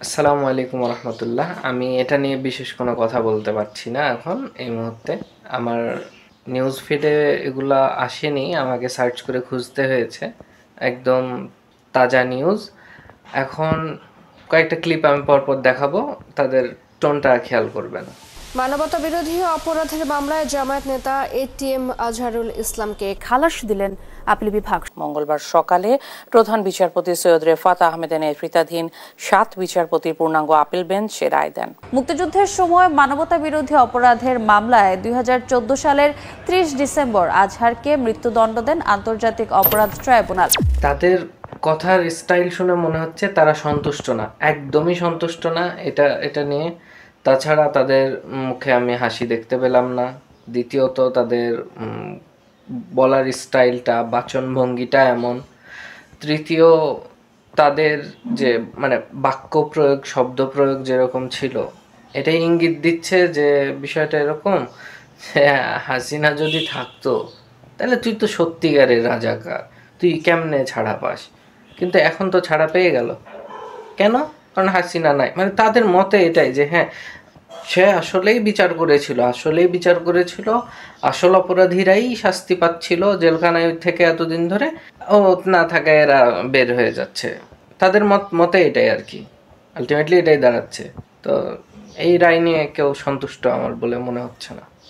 আসসালামু আলাইকুম রহমতুল্লাহ। আমি এটা নিয়ে বিশেষ কোনো কথা বলতে পারছি না এখন এই মুহূর্তে। আমার নিউজ ফিডে এগুলা আসেনি, আমাকে সার্চ করে খুঁজতে হয়েছে। একদম তাজা নিউজ। এখন কয়েকটা ক্লিপ আমি পরপর দেখাবো, তাদের টোনটা খেয়াল করবেন। মানবতাবিরোধী অপরাধের মামলায় জামায়াত নেতা এটিএম আজহারুল ইসলামকে খালাস দিলেন আপিল বিভাগ। মঙ্গলবার সকালে প্রধান বিচারপতি সৈয়দ রেফাত আহমেদের নেতৃত্বাধীন 7 বিচারপতির পূর্ণাঙ্গ আপিল বেঞ্চ এ রায় দেন। মুক্তিযুদ্ধের সময় মানবতাবিরোধী অপরাধের মামলায় 2014 সালের 30 ডিসেম্বর আজহারকে মৃত্যুদণ্ড দেন আন্তর্জাতিক অপরাধ ট্রাইব্যুনাল। তাদের কথার স্টাইল শুনে মনে হচ্ছে তারা সন্তুষ্ট না, একদমই সন্তুষ্ট না এটা নিয়ে। তাছাড়া তাদের মুখে আমি হাসি দেখতে পেলাম না। দ্বিতীয়ত তাদের বলার স্টাইলটা, বাচনভঙ্গিটা এমন। তৃতীয়, তাদের যে বাক্য প্রয়োগ, শব্দ প্রয়োগ যেরকম ছিল, এটাই ইঙ্গিত দিচ্ছে যে বিষয়টা এরকম যে হাসিনা যদি থাকতো তাহলে তুই তো সত্যিকারের রাজাকার, তুই কেমনে ছাড়া পাস। কিন্তু এখন তো ছাড়া পেয়ে গেল কেন? কারণ হাসিনা নাই। তাদের মতে এটাই যে হ্যাঁ, সে আসলেই বিচার করেছিল, আসল অপরাধীরাই শাস্তি পাচ্ছিল জেলখানায় থেকে এতদিন ধরে, ও না থাকায় এরা বের হয়ে যাচ্ছে। তাদের মতে এটাই আর কি, আলটিমেটলি এটাই দাঁড়াচ্ছে। তো এই রায় নিয়ে কেউ সন্তুষ্ট আমার বলে মনে হচ্ছে না।